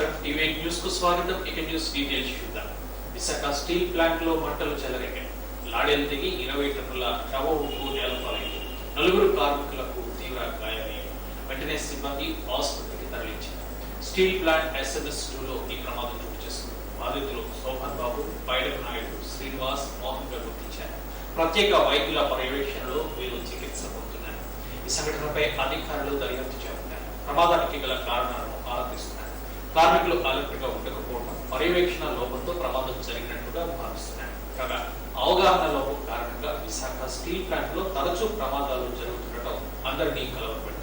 నమస్కారం TV news కు స్వాగతం. ఇక న్యూస్ డీటెయిల్స్ చూద్దాం. విశాఖ స్టీల్ ప్లాంట్ లో మంటలు చెలరేగాయి. లాడేలు దిగి 20 టన్నుల ద్రవ ఉప్పు నేలపాలైంది. 4 కార్మికులకు తీవ్ర గాయాలయ్యాయి. వెంటనే సిబ్బంది ఆసుపత్రికి తరలించారు. స్టీల్ ప్లాంట్ SMS2లో ఈ ప్రమాదం చోటు చేసుకుంది. బాధితులు సోహన్ బాబు, పైడక్ నాయుడు, శ్రీనివాస్, మోహన్ గా గుర్తించారు. ప్రత్యేక వైద్యుల పర్యవేక్షణలో వీరు చికిత్స పొందుతున్నారు. ఈ సంఘటనపై అధికారులు దర్యాప్తు చేస్తున్నారు. ప్రమాదానికి గల కారణాలను ఆలోచిస్తున్నారు. కార్మికులు అలర్ట్గా ఉండకపోవడం, పర్యవేక్షణ లోపంతో ప్రమాదం జరిగినట్టుగా భావిస్తున్నారు. కాగా అవగాహన లోపం కారణంగా విశాఖ స్టీల్ ప్లాంట్ లో తరచూ ప్రమాదాలు జరుగుతుండటం అందరినీ కలవరపెడుతోంది.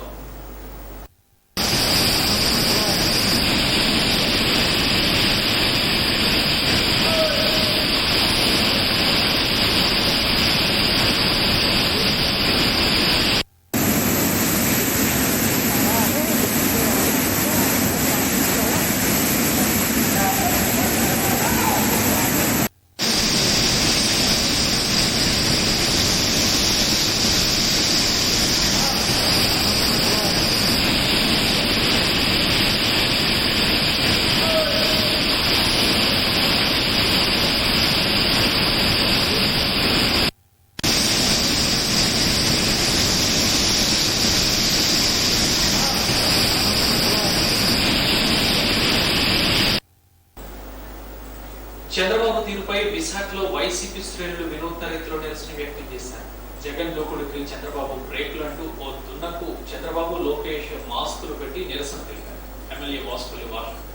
చంద్రబాబు తీరుపై విశాఖలో వైసీపీ శ్రేణులు వినూత్న రీతిలో నిరసన వ్యక్తం చేశారు. జగన్ దూకుడుకి చంద్రబాబు బ్రేకులు అంటూ ఓ దున్నకు చంద్రబాబు, లోకేష్ మాస్కులు పెట్టి నిరసన తెలిపారు. ఎమ్మెల్యే వాసుపల్లి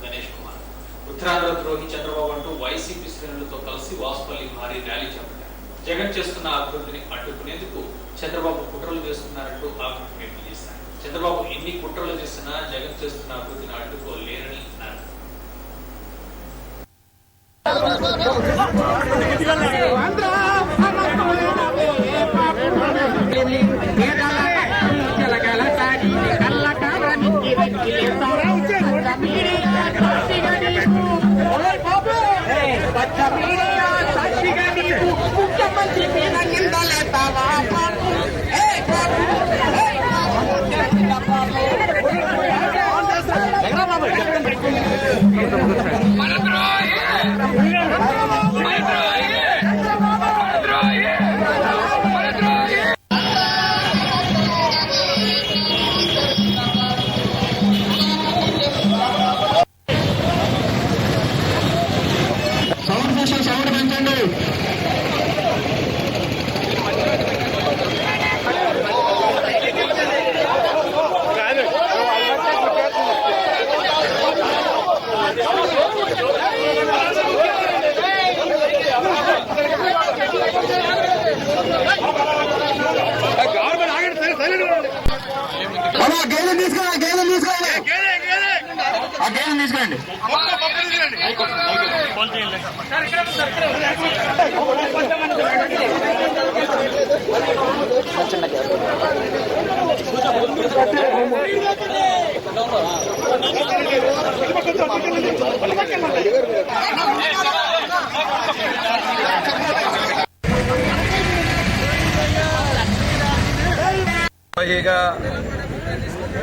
గణేష్ కుమార్ ఉత్తరాంధ్ర ద్రోహి చంద్రబాబు అంటూ వైసీపీ శ్రేణులతో కలిసి వాసుపల్లి భారీ ర్యాలీ చేపట్టారు. జగన్ చేస్తున్న అభివృద్ధిని అడ్డుకునేందుకు చంద్రబాబు కుట్రలు చేస్తున్నారంటూ ఆగ్రహం వ్యక్తం చేశారు. చంద్రబాబు ఎన్ని కుట్రలు చేసినా జగన్ చేస్తున్న అభివృద్ధిని అడ్డుకోలేరని అన్నారు. తీసుకోండి.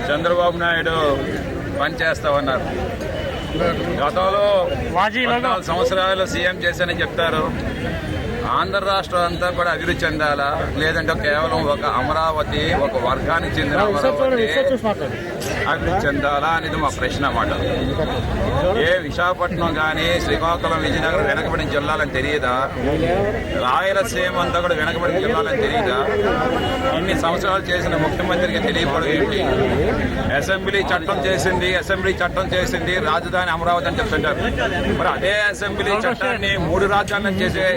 చంద్రబాబు నాయుడు పనిచేస్తా ఉన్నారు. గతంలో 14 సంవత్సరాలు సీఎం చేశానని చెప్తారు. ఆంధ్ర రాష్ట్రం అంతా కూడా అభివృద్ధి చెందాలా, లేదంటే కేవలం ఒక అమరావతి, ఒక వర్గానికి చెందిన అమరావతి అభివృద్ధి చెందాలా అనేది మా ప్రశ్న అన్నమాట. ఏ విశాఖపట్నం కానీ, శ్రీకాకుళం, విజయనగరం వెనకబడిన జిల్లాలని తెలియదా? రాయలసీమ అంతా కూడా వెనకబడిన జిల్లాలని తెలియదా? ఇన్ని సంవత్సరాలు చేసిన ముఖ్యమంత్రికి తెలియకపోవడం ఏంటి? అసెంబ్లీ చట్టం చేసింది రాజధాని అమరావతి అని చెప్తుంటారు. మరి అదే అసెంబ్లీ చట్టాన్ని 3 రాజ్యాలను చేసే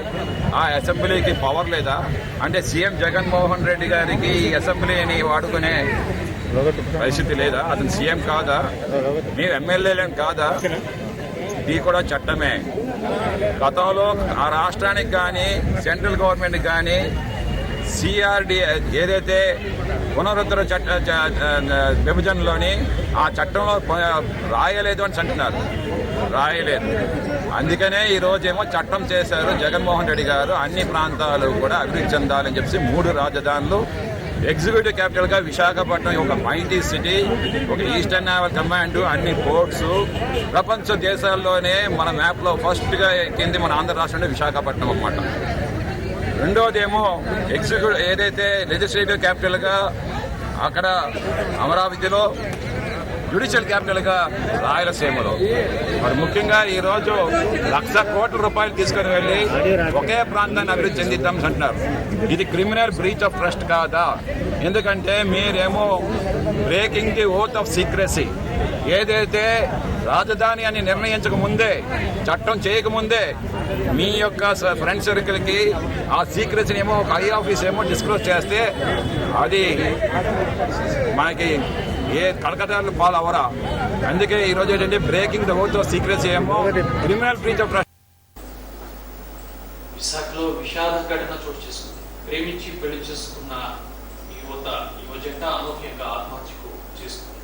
ఆ అసెంబ్లీకి పవర్ లేదా? అంటే సీఎం జగన్మోహన్ రెడ్డి గారికి ఈ అసెంబ్లీని వాడుకునే పరిస్థితి లేదా? అతను సీఎం కాదా? మేము ఎమ్మెల్యేలను కాదా? ఇది కూడా చట్టమే. గతంలో ఆ రాష్ట్రానికి కానీ, సెంట్రల్ గవర్నమెంట్కి కానీ సిఆర్డి ఏదైతే పునరుద్ధరణ విభజనలోని ఆ చట్టంలో రాయలేదు అని అంటున్నారు. రాయలేదు. అందుకనే ఈ రోజేమో చట్టం చేశారు జగన్మోహన్ రెడ్డి గారు. అన్ని ప్రాంతాలు కూడా అభివృద్ధి చెందాలని చెప్పి 3 రాజధానులు ఎగ్జిక్యూటివ్ క్యాపిటల్గా విశాఖపట్నం ఒక మైటీ సిటీ, ఒక ఈస్టర్న్ నేవల్ కమాండ్, అన్ని పోర్ట్స్, ప్రపంచ దేశాల్లోనే మన మ్యాప్లో ఫస్ట్గా ఎక్కింది మన ఆంధ్ర రాష్ట్రంలో విశాఖపట్నం అన్నమాట. రెండోదేమో ఎగ్జిక్యూటివ్ ఏదైతే లెజిస్లేటివ్ క్యాపిటల్గా అక్కడ అమరావతిలో, జ్యుడిషియల్ క్యాపిటల్గా రాయలసీమలో. మరి ముఖ్యంగా ఈరోజు 1,00,000 కోట్ల రూపాయలు తీసుకుని వెళ్ళి ఒకే ప్రాంతాన్ని అభివృద్ధి చెందిద్దాం అంటున్నారు. ఇది క్రిమినల్ బ్రీచ్ ఆఫ్ ట్రస్ట్ కాదా? ఎందుకంటే మీరేమో breaking the oath of secrecy, ఏదైతే రాజధాని అని నిర్ణయించక ముందే, చట్టం చేయకముందే మీ యొక్క ఫ్రెండ్ సర్కిల్కి ఆ సీక్రెసీని ఏమో ఒక ఐ ఆఫీస్ ఏమో డిస్క్లోజ్ చేస్తే అది మనకి ఏ కలకటాలు పాలు అవరా. అందుకే ఈరోజు ఏంటంటే breaking the oath of secrecy ఏమో క్రిమినల్ బ్రీచ్ ఆఫ్ ట్రస్ట్. విశాఖలో విషాద ఘటన చోటు చేసుకుంది. ప్రేమించి పెళ్లి చేసుకున్న యువజంట అనూహ్యంగా ఆత్మహత్యకు చేసుకుంది.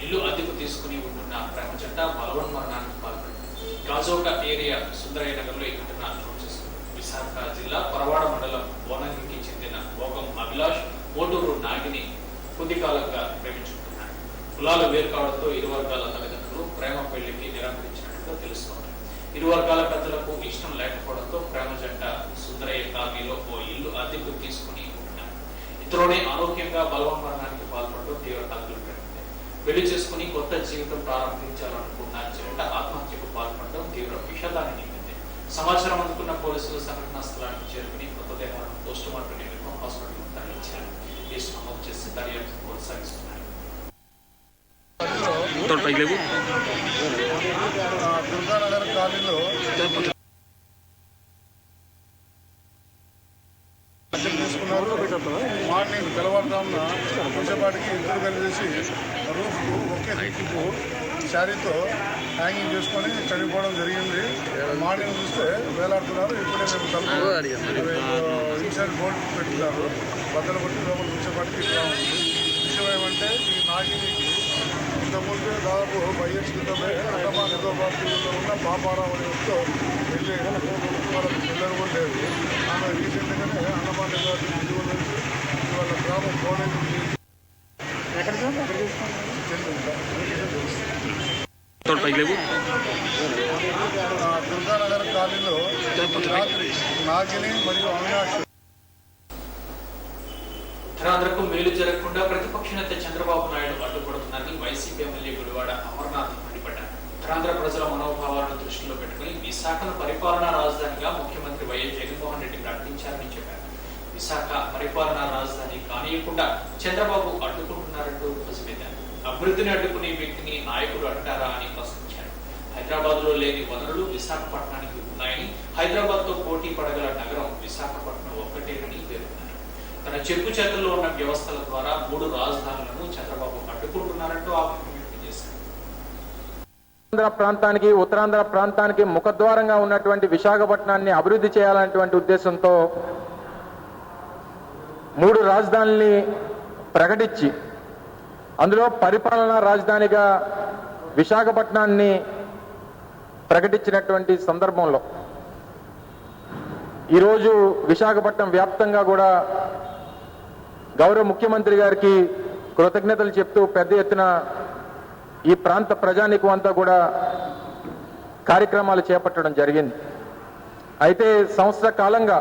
ఇల్లు అద్దెకు తీసుకుని ఉంటున్న ప్రేమ జంట బలవన్మరణానికి పాల్పడింది. గాజోక ఏరియా సుందరయ్య నగర్లో ఈ ఘటన చోటు చేసుకుంది. విశాఖ జిల్లా పరవాడ మండలం బోనంగికి చెందిన భోగం అభిలాష్, మోటూరు నాగిని కొద్ది కాలంగా ప్రేమించుకుంటున్నారు. కులాలు వేరు కావడంతో ఇరు వర్గాల తల్లిదండ్రులు ప్రేమ పెళ్లికి నిరాకరించినట్టుగా తెలుస్తోంది. ఇరు వర్గాల పెద్దలకు ఇష్టం లేకపోవడంతో ప్రేమ జంట సుందరయ్య కాలనీలో ఓ ఇల్లు అద్దెకు తీసుకుని ఉంటున్నారు. ఇంతలోనే అనూహ్యంగా బలవన్మరణానికి పాల్పడడం తీవ్ర కలకలం పెరిగింది. పెళ్లి చేసుకుని కొత్త జీవితం ప్రారంభించాలనుకున్న జంట ఆత్మహత్యకు పాల్పడడం తీవ్ర విషాదాన్ని నింపింది. సమాచారం అందుకున్న పోలీసులు సంఘటనా స్థలానికి చేరుకుని మృతదేహాలను పోస్టుమార్టం నిమిత్తం హాస్పిటల్కు తరలించారు. కేసు నమోదు చేసి దర్యాప్తు కొనసాగిస్తున్నారు. దుర్గానగర్ కాలనీలో తీసుకున్నారు. మార్నింగ్ తెల్లవారుజామున కొంచెంపాటికి ఇద్దరు కలిసి రూఫ్ ఒకే దిక్కు శారీతో హ్యాంగింగ్ చేసుకొని చనిపోవడం జరిగింది. మార్నింగ్ చూస్తే వేలాడుతున్నారు. ఇప్పుడే మేము ఇన్సైడ్ బోర్డు పెట్టుకున్నారు. బద్దలు కొట్టి లోపల కొంచెంపాటికి ఇట్లా ఉంది. విషయం ఏమంటే ఈ నాగినికి ఇంతకుముందు దాదాపు 5 years క్రితమే అండమాన్ నిజామాబాద్లో ఉన్న పాపారావు అనే వ్యక్తితో వెళ్ళి వాళ్ళకి పిల్లలు కూడా లేదు. ఆమె రీసెంట్గానే అండమాన్ నిజామాబాద్ ఇంటికి నుంచి వాళ్ళ గ్రామం కోడేరు దుర్గానగర్ కాలనీలో రాత్రి నాగిని మరియు అవినాష్. ఉత్తరాంధ్రకు మేలు జరగకుండా ప్రతిపక్ష నేత చంద్రబాబు నాయుడు అడ్డుపడుతున్నారని వైసీపీ ఎమ్మెల్యే గుడివాడ అమర్నాథ్ మండిపడ్డారు. ఉత్తరాంధ్ర ప్రజల మనోభావాలను దృష్టిలో పెట్టుకుని విశాఖను పరిపాలనా రాజధానిగా ముఖ్యమంత్రి వైఎస్ జగన్మోహన్ రెడ్డి ప్రకటించారని చెప్పారు. విశాఖ పరిపాలనా రాజధాని కానియకుండా చంద్రబాబు అడ్డుకుంటున్నారంటూ ధ్వజమెత్తారు. అభివృద్ధిని అడ్డుకునే వ్యక్తిని నాయకుడు అంటారా అని ప్రశ్నించారు. హైదరాబాద్ లో లేని వనరులు విశాఖపట్నానికి ఉన్నాయని, హైదరాబాద్ తో పోటీ పడగల నగరం విశాఖపట్నం ఒక్కటేనని పేర్కొన్నారు. తన చెప్పు చేతుల్లో ఉన్న వ్యవస్థల ద్వారా 3 రాజధానులను చంద్రబాబు అడ్డుకుంటున్నారంటూ ఆగ్రహం వ్యక్తం చేశారు. ఉత్తరాంధ్ర ప్రాంతానికి ముఖద్వారంగా ఉన్నటువంటి విశాఖపట్నాన్ని అభివృద్ధి చేయాలనేటువంటి ఉద్దేశంతో 3 రాజధానుల్ని ప్రకటించి అందులో పరిపాలనా రాజధానిగా విశాఖపట్నాన్ని ప్రకటించినటువంటి సందర్భంలో ఈరోజు విశాఖపట్నం వ్యాప్తంగా కూడా గౌరవ ముఖ్యమంత్రి గారికి కృతజ్ఞతలు చెప్తూ పెద్ద ఎత్తున ఈ ప్రాంత ప్రజానీకం అంతా కూడా కార్యక్రమాలు చేపట్టడం జరిగింది. అయితే సంవత్సర కాలంగా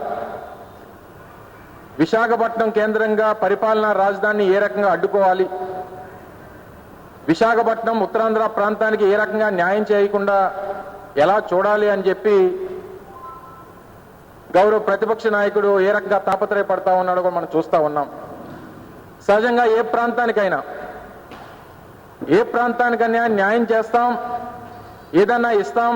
విశాఖపట్నం కేంద్రంగా పరిపాలనా రాజధానిని ఏ రకంగా అడ్డుకోవాలి, విశాఖపట్నం ఉత్తరాంధ్ర ప్రాంతానికి ఏ రకంగా న్యాయం చేయకుండా ఎలా చూడాలి అని చెప్పి గౌరవ ప్రతిపక్ష నాయకుడు ఏ రకంగా తాపత్రయపడతా ఉన్నాడో కూడా మనం చూస్తూ ఉన్నాం. సహజంగా ఏ ప్రాంతానికైనా న్యాయం చేస్తాం, ఏదన్నా ఇస్తాం,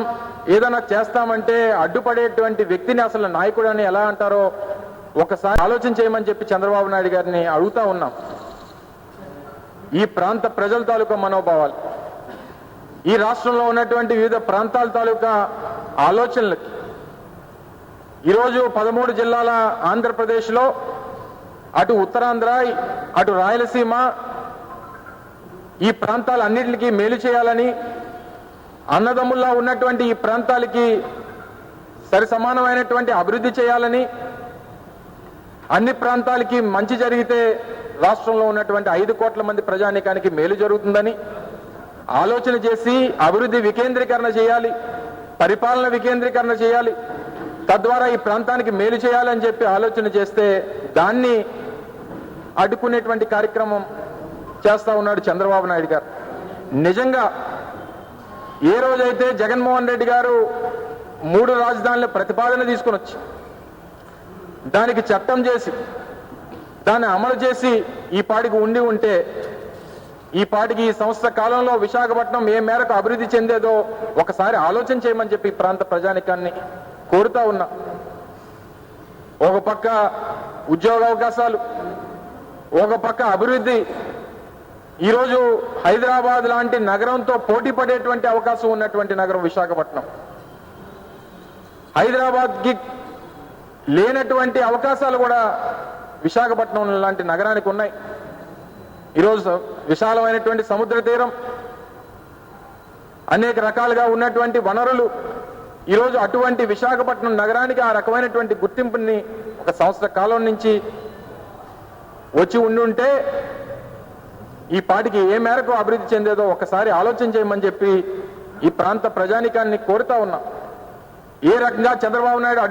ఏదన్నా చేస్తామంటే అడ్డుపడేటువంటి వ్యక్తిని అసలు నాయకుడు అని ఎలా అంటారో ఒకసారి ఆలోచన చేయమని చెప్పి చంద్రబాబు నాయుడు గారిని అడుగుతా ఉన్నాం. ఈ ప్రాంత ప్రజల తాలూకా మనోభావాలు, ఈ రాష్ట్రంలో ఉన్నటువంటి వివిధ ప్రాంతాల తాలూకా ఆలోచనలకి ఈరోజు 13 జిల్లాల ఆంధ్రప్రదేశ్లో అటు ఉత్తరాంధ్ర, అటు రాయలసీమ, ఈ ప్రాంతాలన్నింటికి మేలు చేయాలని, అన్నదమ్ముల్లా ఉన్నటువంటి ఈ ప్రాంతాలకి సరి సమానమైనటువంటి అభివృద్ధి చేయాలని, అన్ని ప్రాంతాలకి మంచి జరిగితే రాష్ట్రంలో ఉన్నటువంటి 5 కోట్ల మంది ప్రజానీకానికి మేలు జరుగుతుందని ఆలోచన చేసి అభివృద్ధి వికేంద్రీకరణ చేయాలి, పరిపాలన వికేంద్రీకరణ చేయాలి, తద్వారా ఈ ప్రాంతానికి మేలు చేయాలని చెప్పి ఆలోచన చేస్తే దాన్ని అడ్డుకునేటువంటి కార్యక్రమం చేస్తా ఉన్నాడు చంద్రబాబు నాయుడు గారు. నిజంగా ఏ రోజైతే జగన్మోహన్ రెడ్డి గారు 3 రాజధానుల ప్రతిపాదన తీసుకొని వచ్చి దానికి చట్టం చేసి దాన్ని అమలు చేసి ఈ పాటికి ఉంటే ఈ పాటికి ఈ సంవత్సర కాలంలో విశాఖపట్నం ఏ మేరకు అభివృద్ధి చెందేదో ఒకసారి ఆలోచన చేయమని చెప్పి ఈ ప్రాంత ప్రజానికాన్ని కోరుతా ఉన్నా. ఒక పక్క ఉద్యోగ అవకాశాలు, ఒక పక్క అభివృద్ధి. ఈరోజు హైదరాబాద్ లాంటి నగరంతో పోటీ పడేటువంటి అవకాశం ఉన్నటువంటి నగరం విశాఖపట్నం. హైదరాబాద్కి లేనటువంటి అవకాశాలు కూడా విశాఖపట్నం లాంటి నగరానికి ఉన్నాయి. ఈరోజు విశాలమైనటువంటి సముద్ర తీరం, అనేక రకాలుగా ఉన్నటువంటి వనరులు. ఈరోజు అటువంటి విశాఖపట్నం నగరానికి ఆ రకమైనటువంటి గుర్తింపుని ఒక సంవత్సర కాలం నుంచి వచ్చి ఉండుంటే ఈ పాటికి ఏ మేరకు అభివృద్ధి చెందేదో ఒకసారి ఆలోచన చేయమని చెప్పి ఈ ప్రాంత ప్రజానికాన్ని కోరుతా ఉన్నా. ఏ రకంగా చంద్రబాబు నాయుడు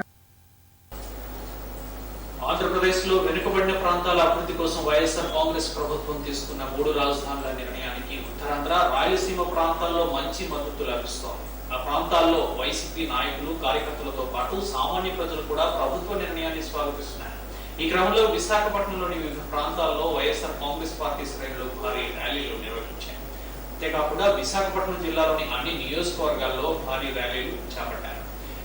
ఆంధ్రప్రదేశ్ లో వెనుకబడిన ప్రాంతాల అభివృద్ధి కోసం వైఎస్ఆర్ కాంగ్రెస్ ప్రభుత్వం తీసుకున్న 3 రాజధానుల నిర్ణయానికి ఉత్తరాంధ్ర, రాయలసీమ ప్రాంతాల్లో మంచి మద్దతు లభిస్తోంది. ఆ ప్రాంతాల్లో వైసీపీ నాయకులు, కార్యకర్తలతో పాటు సామాన్య ప్రజలు కూడా ప్రభుత్వ నిర్ణయాన్ని స్వాగతిస్తున్నారు. ఈ క్రమంలో విశాఖపట్నంలోని వివిధ ప్రాంతాల్లో వైఎస్ఆర్ కాంగ్రెస్ పార్టీ శ్రేణులు భారీ ర్యాలీలు నిర్వహించాయి. అంతేకాకుండా విశాఖపట్నం జిల్లాలోని అన్ని నియోజకవర్గాల్లో భారీ ర్యాలీలు చేపట్టారు.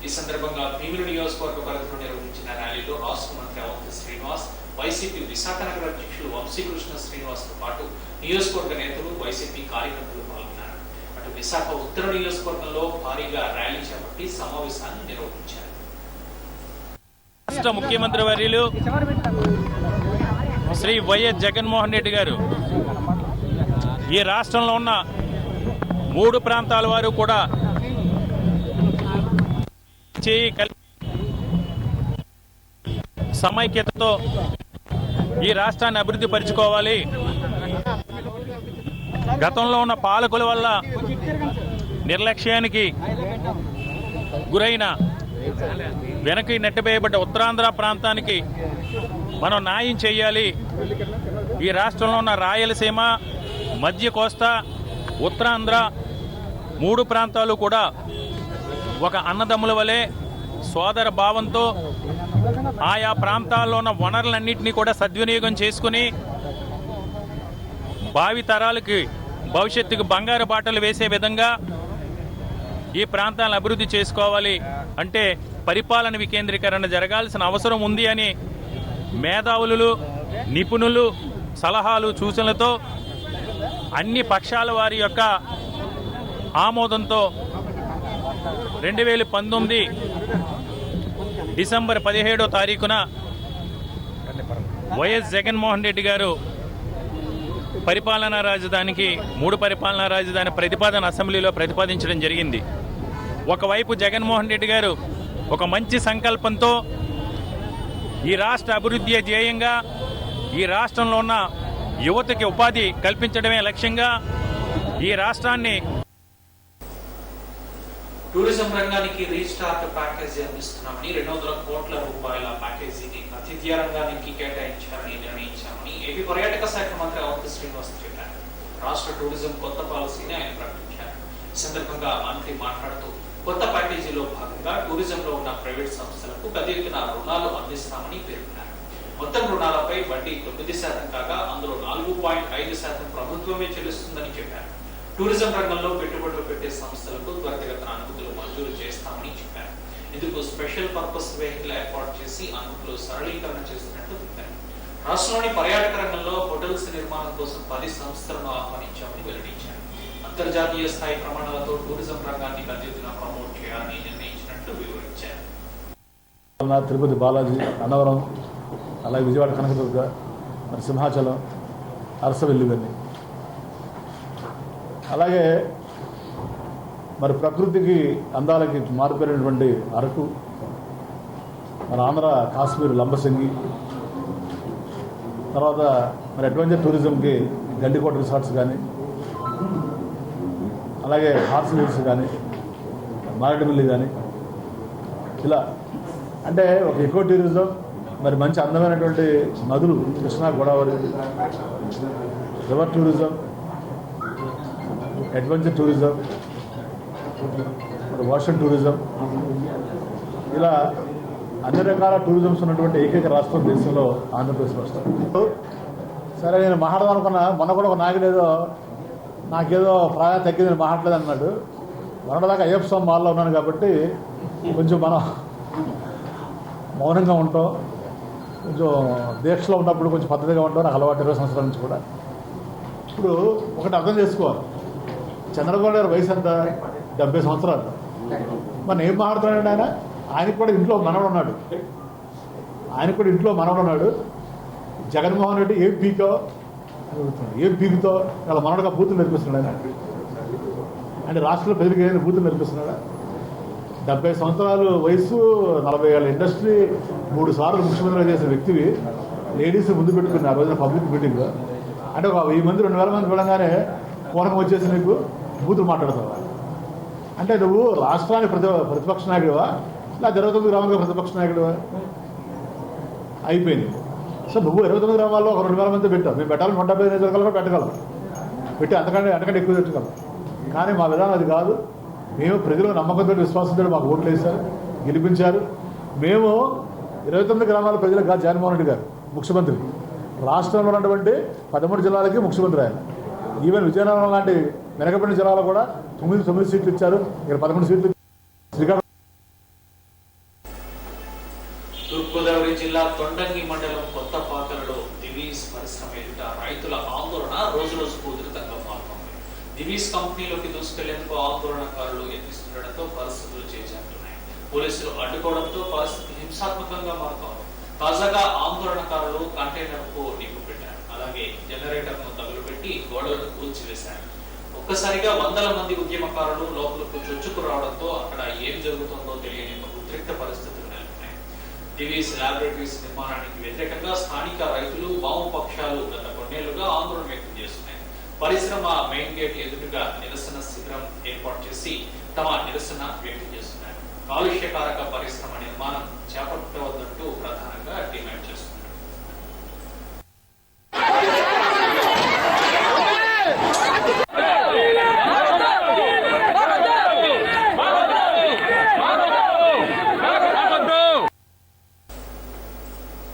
ఈ సందర్భంగా భీమిలి నియోజకవర్గ పరిధిలో నిర్వహించిన ర్యాలీలో రాష్ట్ర మంత్రి అవంతి శ్రీనివాస్, వైసీపీ విశాఖ నగర అధ్యక్షులు వంశీకృష్ణ శ్రీనివాస్ తో పాటు నియోజకవర్గ నేతలు, వైసీపీ కార్యకర్తలు పాల్గొన్నారు. అటు విశాఖ ఉత్తర నియోజకవర్గంలో భారీగా ర్యాలీ చేపట్టి సమావేశాన్ని నిర్వహించారు. రాష్ట్ర ముఖ్యమంత్రి వర్యులు శ్రీ వైఎస్ జగన్మోహన్ రెడ్డి గారు ఈ రాష్ట్రంలో ఉన్న 3 ప్రాంతాల వారు కూడా సమైక్యతతో ఈ రాష్ట్రాన్ని అభివృద్ధి పరుచుకోవాలి. గతంలో ఉన్న పాలకుల వల్ల నిర్లక్ష్యానికి గురైన వెనక్కి నెట్టబేయబడ్డ ఉత్తరాంధ్ర ప్రాంతానికి మనం న్యాయం చేయాలి. ఈ రాష్ట్రంలో ఉన్న రాయలసీమ, మధ్య కోస్తా, ఉత్తరాంధ్ర 3 ప్రాంతాలు కూడా ఒక అన్నదమ్ముల వలె సోదర భావంతో ఆయా ప్రాంతాల్లో ఉన్న వనరులన్నింటినీ కూడా సద్వినియోగం చేసుకుని భావి తరాలకి భవిష్యత్తుకు బంగారు బాటలు వేసే విధంగా ఈ ప్రాంతాలను అభివృద్ధి చేసుకోవాలి. అంటే పరిపాలన వికేంద్రీకరణ జరగాల్సిన అవసరం ఉంది అని మేధావులు, నిపుణులు సలహాలు, సూచనలతో అన్ని పక్షాల వారి యొక్క ఆమోదంతో 2019 డిసెంబర్ 17వ తారీఖున వైఎస్ జగన్మోహన్ రెడ్డి గారు పరిపాలనా రాజధానికి 3 పరిపాలనా రాజధాని ప్రతిపాదన అసెంబ్లీలో ప్రతిపాదించడం జరిగింది. ఒకవైపు జగన్మోహన్ రెడ్డి గారు ఒక మంచి సంకల్పంతో ఈ రాష్ట్ర అభివృద్ధి ధ్యేయంగా ఈ రాష్ట్రంలో ఉన్న యువతకి ఉపాధి కల్పించడమే లక్ష్యంగా ఈ రాష్ట్రాన్ని టూరిజం రంగానికి రీస్టార్ట్ ప్యాకేజీ అందిస్తున్నామని 200 కోట్ల రూపాయల ప్యాకేజీని అతిథ్య రంగానికి కేటాయించాలని నిర్ణయించామని ఏపీ పర్యాటక శాఖ మంత్రి అవంతి శ్రీనివాస్ చెప్పారు. రాష్ట్ర టూరిజం కొత్త పాలసీని ఆయన ప్రకటించారు. ఈ సందర్భంగా మంత్రి మాట్లాడుతూ కొత్త ప్యాకేజీలో భాగంగా టూరిజంలో ఉన్న ప్రైవేట్ సంస్థలకు పెద్ద ఎత్తున రుణాలు అందిస్తామని పేర్కొన్నారు. మొత్తం రుణాలపై వడ్డీ 9% కాగా అందులో 4.5% ప్రభుత్వమే చెల్లిస్తుందని చెప్పారు. టూరిజం రంగంలో పెట్టుబడులు పెట్టే సంస్థలకు త్వరితగతిన అనుమతులు మంజూరు చేస్తామని చెప్పారు. ఇందుకు స్పెషల్ పర్పస్ వెహికల్ ఏర్పాటు చేసి అనుమతులు సరళీకరణ చేస్తున్నట్టు చెప్పారు. రాష్ట్రంలోని పర్యాటక రంగంలో హోటల్స్ నిర్మాణం కోసం 10 సంస్థలను ఆహ్వానించామని వెల్లడించారు. అంతర్జాతీయ స్థాయి ప్రమాణాలతో టూరిజం రంగాన్ని పెద్ద ఎత్తున ప్రమోట్ చేయాలని నిర్ణయించినట్టు వివరించారు. తిరుపతి బాలాజీ, అన్నవరం, అలాగే విజయవాడ కనకదుర్గ, మరి సింహాచలం, అరసవెల్లివన్నీ, అలాగే మరి ప్రకృతికి అందాలకి మారిపోయినటువంటి అరకు, మన ఆంధ్ర కాశ్మీర్ లంబసింగి, తర్వాత మరి అడ్వెంచర్ టూరిజంకి గండికోట రిసార్ట్స్ కానీ, అలాగే హార్స్ హిల్స్ కానీ, మారేడుమిల్లి కానీ, ఇలా అంటే ఒక ఎకో టూరిజం, మరి మంచి అందమైనటువంటి నదులు Krishna, Godavari, river tourism, adventure tourism, మరి ఓషన్ టూరిజం, ఇలా అన్ని రకాల టూరిజమ్స్ ఉన్నటువంటి ఏకైక రాష్ట్రం దేశంలో ఆంధ్రప్రదేశ్ రాష్ట్రం. సరే, నేను మాట్లాడదాం అనుకున్నా. మొన్న కూడా ఒక నాయకుడు నాకేదో ప్రాయం తగ్గింది, నేను మాట్లాడలేదు అన్నాడు. మొన్నటిదాకా అయ్యప్ప స్వామి మాల్లో ఉన్నాను కాబట్టి కొంచెం మనం మౌనంగా ఉంటాం, కొంచెం దీక్షలో ఉన్నప్పుడు కొంచెం పద్ధతిగా ఉంటాం. నాకు అలవాటు 20 సంవత్సరాల నుంచి కూడా. ఇప్పుడు ఒకటి అర్థం చేసుకోవాలి, చంద్రబాబు గారి వయసు ఎంత? 70 సంవత్సరాలు. మరి ఏం మాట్లాడుతున్నాడు ఆయనకు కూడా ఇంట్లో మనవడు ఉన్నాడు. జగన్మోహన్ రెడ్డి ఏం పీకుతో వాళ్ళ మనవడుగా బూతులు నేర్పిస్తున్నాడు అంటే రాష్ట్రంలో ప్రజలకు ఏదైనా బూతులు నేర్పిస్తున్నాడా? 70 సంవత్సరాలు వయసు, 40 ఏళ్ళ ఇండస్ట్రీ, 3 సార్లు ముఖ్యమంత్రిగా చేసిన వ్యక్తివి లేడీస్ ముందు పెట్టుకున్న ఆ రోజున పబ్లిక్ మీటింగ్లో. అంటే ఒక 1000 మంది 2000 మంది వెళ్ళగానే పూనకం వచ్చేసి నీకు బూతులు మాట్లాడతావా? అంటే నువ్వు రాష్ట్రానికి ప్రతిపక్ష నాయకుడివా, లేదా 29 గ్రామాలకు ప్రతిపక్ష నాయకుడివా? అయిపోయింది. సో నువ్వు 29 గ్రామాల్లో ఒక 2000 మంది పెట్టావు. మేము పెట్టాలని 175 నియోజకవర్గాలు పెట్టగలం, పెట్టి అంతకంటే ఎక్కువ పెట్టగలం. కానీ మా విధానం అది కాదు. మేము ప్రజలు నమ్మకంతో, విశ్వాసంతో మాకు ఓట్లు వేశారు, గెలిపించారు. మేము 29 గ్రామాల ప్రజలకు కాదు జగన్మోహన్ రెడ్డి గారు ముఖ్యమంత్రి. రాష్ట్రంలో ఉన్నటువంటి 13 జిల్లాలకి ముఖ్యమంత్రి ఆయన. ఈవెన్ విజయనగరం లాంటి వెనకబడిన జిల్లాలో కూడా 9 సీట్లు ఇచ్చారు. ఇక్కడ 11 సీట్లు. శ్రీకాకుళం తూర్పుగోదావరి జిల్లా తొండంగి మండలం కొత్తపాకలలో దివీస్ పరిశ్రమ ఎదుట రైతుల ఆందోళన రోజు రోజుకు ఉధృతంగా మారుతోంది. దివీస్ కంపెనీలోకి దూసుకెళ్లేందుకు ఆందోళనకారులు యత్నిస్తుండటంతో పరిస్థితులు చేజారుతున్నాయి. పోలీసులు అడ్డుకోవడంతో పరిస్థితి హింసాత్మకంగా మారుతోంది. తాజాగా ఆందోళనకారులు కంటైనర్ కు నిప్పు పెట్టారు. అలాగే జనరేటర్ ను తగులుపెట్టి గోడలను కూల్చివేశారు. ఒక్కసారిగా వందల మంది ఉద్యమకారులు లోపలకు చొచ్చుకు రావడంతో అక్కడ ఏం జరుగుతుందో తెలియని ఉద్రిక్త పరిస్థితులు నెలకొన్నాయి. దివీస్ ల్యాబొరేటరీస్ నిర్మాణానికి వ్యతిరేకంగా స్థానిక రైతులు, వామపక్షాలు గత కొన్నేళ్లుగా ఆందోళన వ్యక్తం చేస్తున్నాయి. పరిశ్రమ మెయిన్ గేట్ ఎదురుగా నిరసన శిబిరం ఏర్పాటు చేసి తమ నిరసన వ్యక్తం చేస్తున్నారు. కాలుష్యకారక పరిశ్రమ నిర్మాణం చేపట్టవద్దంటూ ప్రధానంగా డిమాండ్ చేస్తున్నారు.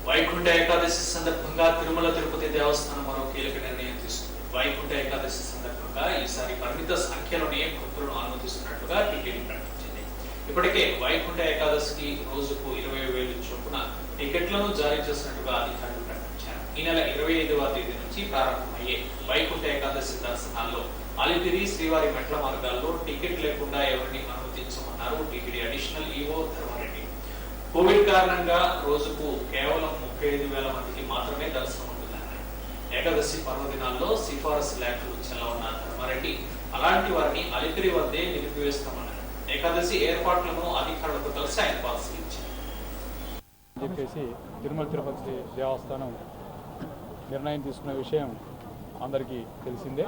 వైకుంఠ ఏకాదశి సందర్భంగా తిరుమల తిరుపతి దేవస్థానం మరో కీలక నిర్ణయం తీసుకుంది. వైకుంఠ ఏకాదశి సందర్భంగా ఈసారి పరిమిత సంఖ్యలోనే భక్తులను అనుమతిస్తున్నట్లుగా టీటీడీ ప్రకటించింది. ఇప్పటికే వైకుంఠ ఏకాదశికి రోజుకు 20,000 చొప్పున టికెట్లను జారీ చేసినట్టుగా అధికారులు ప్రకటించారు. ఈ నెల 25వ తేదీ నుంచి ప్రారంభమయ్యే వైకుంఠ ఏకాదశి దర్శనాల్లో అలిపిరి, శ్రీవారి మెట్ల మార్గాల్లో టికెట్ లేకుండా ఎవరిని అనుమతించమన్నారు TTD additional EO Dharma Reddy. Covid కారణంగా రోజుకు కేవలం 35,000 మందికి మాత్రమే దర్శనం ఉంటుందన్నారు. ఏకాదశి పర్వదినాల్లో సిఫారసు లేఖలు చెల్లవన్న ధర్మారెడ్డి అలాంటి వారిని అలిపిరి వద్దే నిలిపివేస్తామన్నారు. ఏకాదశి ఏర్పాట్లను అధికారులతో కలిసి ఆయన పరిశీలించారు. తిరుమల తిరుపతి దేవస్థానం నిర్ణయం తీసుకున్న విషయం అందరికీ తెలిసిందే.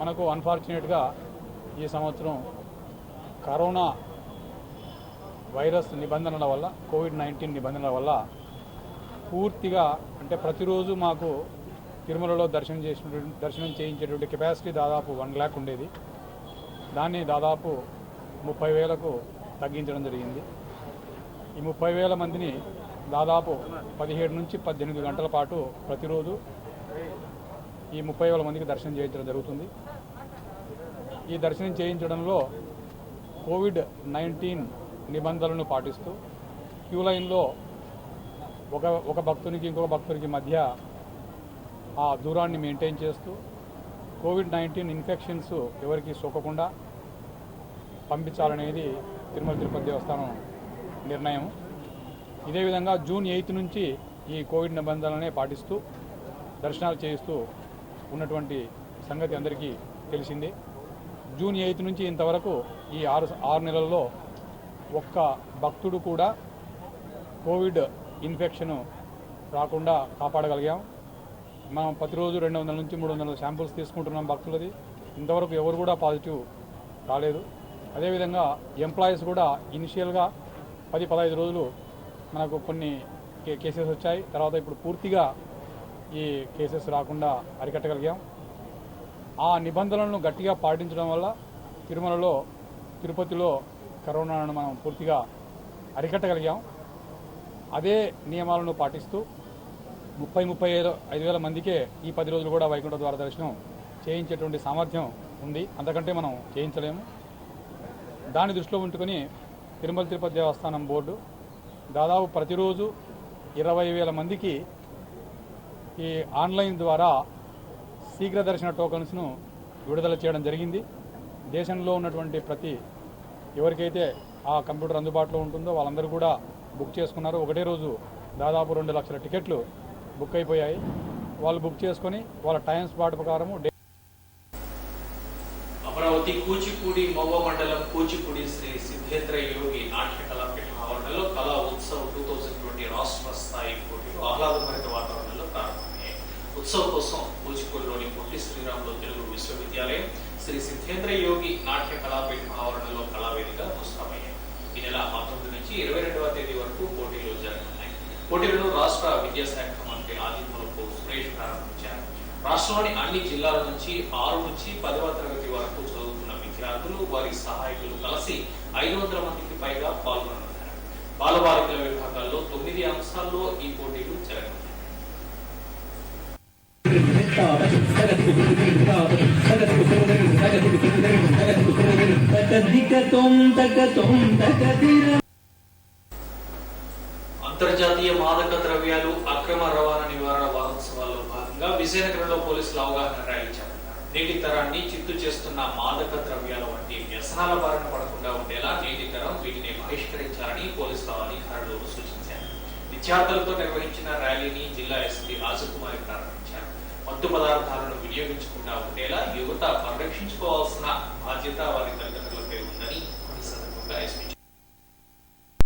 మనకు అన్ఫార్చునేట్గా ఈ సంవత్సరం కరోనా వైరస్ నిబంధనల వల్ల, కోవిడ్-19 నిబంధనల వల్ల పూర్తిగా అంటే ప్రతిరోజు మాకు తిరుమలలో దర్శనం చేయించేటువంటి కెపాసిటీ దాదాపు 1 lakh ఉండేది. దాన్ని దాదాపు 30,000కు తగ్గించడం జరిగింది. ఈ 30,000 మందిని దాదాపు 17 నుంచి 18 గంటల పాటు ప్రతిరోజు ఈ 30,000 మందికి దర్శనం చేయించడం జరుగుతుంది. ఈ దర్శనం చేయించడంలో కోవిడ్-19 నిబంధనలను పాటిస్తూ క్యూ లైన్లో ఒక భక్తునికి ఇంకొక భక్తునికి మధ్య ఆ దూరాన్ని మెయింటైన్ చేస్తూ కోవిడ్-19 ఇన్ఫెక్షన్స్ ఎవరికి సోకకుండా పంపించాలనేది తిరుమల తిరుపతి దేవస్థానం నిర్ణయం. ఇదే విధంగా జూన్ 8 నుంచి ఈ కోవిడ్ నిబంధనలనే పాటిస్తూ దర్శనాలు చేయిస్తూ ఉన్నటువంటి సంగతి అందరికీ తెలిసిందే. జూన్ 8 నుంచి ఇంతవరకు ఈ 6 నెలల్లో ఒక్క భక్తుడు కూడా కోవిడ్ ఇన్ఫెక్షన్ రాకుండా కాపాడగలిగాం. మనం ప్రతిరోజు 200 నుంచి 300 శాంపుల్స్ తీసుకుంటున్నాం భక్తులది. ఇంతవరకు ఎవరు కూడా పాజిటివ్ రాలేదు. అదేవిధంగా ఎంప్లాయీస్ కూడా ఇనిషియల్గా 10-15 రోజులు మనకు కొన్ని కేసెస్ వచ్చాయి. తర్వాత ఇప్పుడు పూర్తిగా ఈ కేసెస్ రాకుండా అరికట్టగలిగాం. ఆ నిబంధనలను గట్టిగా పాటించడం వల్ల తిరుమలలో, తిరుపతిలో కరోనాను మనం పూర్తిగా అరికట్టగలిగాం. అదే నియమాలను పాటిస్తూ 30-35 వేల మందికే ఈ 10 రోజులు కూడా వైకుంఠ ద్వార దర్శనం చేయించేటువంటి సామర్థ్యం ఉంది. అంతకంటే మనం చేయించలేము. దాన్ని దృష్టిలో ఉంచుకొని తిరుమల తిరుపతి దేవస్థానం బోర్డు దాదాపు ప్రతిరోజు 20,000 మందికి ఈ ఆన్లైన్ ద్వారా శీఘ్ర దర్శన టోకన్స్ను విడుదల చేయడం జరిగింది. దేశంలో ఉన్నటువంటి ఎవరికైతే ఆ కంప్యూటర్ అందుబాటులో ఉంటుందో వాళ్ళందరూ కూడా బుక్ చేసుకున్నారు. ఒకటే రోజు దాదాపు 2 లక్షల టికెట్లు బుక్ అయిపోయాయి. వాళ్ళు బుక్ చేసుకొని వాళ్ళ టైం స్పాట్ ప్రకారము అమరావతి కూచిపూడి మవ్వ మండలం కూచిపూడి శ్రీ సిద్ధేంద్ర యోగి నాట్య కళాపీఠ ఆవరణలో కళా ఉత్సవ్ 2020 రాష్ట్ర స్థాయి పోటీలు ఆహ్లాదభరిత వాతావరణంలో ప్రారంభమయ్యాయి. ఉత్సవ్ కోసం కూచిపూడిలోని పొట్టి శ్రీరాములు తెలుగు విశ్వవిద్యాలయం శ్రీ సిద్ధేంద్ర యోగి నాట్య కళాపీఠ ఆవరణలో కళావేదిక ముస్తామయ్యాయి. ఈ నెల 19 నుంచి 22వ తేదీ వరకు పోటీలు జరగనున్నాయి. పోటీలను రాష్ట్ర విద్యాశాఖ మంత్రి ఆదిమూలపు సురేష్ ప్రారంభించారు. రాష్ట్రంలోని అన్ని జిల్లాల నుంచి 6 నుంచి 10వ తరగతి వరకు చదువుతున్న విద్యార్థులు, వారి సహాయకులు కలిసి 500 మందికి పైగా పాల్గొననున్నారు. బాలబాలికల విభాగాల్లో 9 అంశాల్లో ఈ పోటీలు జరగనున్నాయి. అంతర్జాతీయ మాదక ద్రవ్యాలు అక్రమ రవాణా నివారణ వారోత్సవాల్లో భాగంగా విజయనగరంలో పోలీసులు అవగాహన ర్యాలీ చేపట్టారు. నేటి తరాన్ని చిత్తు చేస్తున్న మాదక ద్రవ్యాల వంటి వ్యసనాల బారిన పడకుండా ఉండేలా నేటి తరం వీటిని బహిష్కరించాలని పోలీసుల అధికారులు సూచించారు. విద్యార్థులతో నిర్వహించిన ర్యాలీని జిల్లా ఎస్పీ రాజకుమారి ప్రారంభించారు. మత్తు పదార్థాలను వినియోగించకుండా ఉండేలా యువత పరిరక్షించుకోవాల్సిన బాధ్యత వారి తల్లిదండ్రులపై ఉందని ఈ సందర్భంగా ఎస్పీ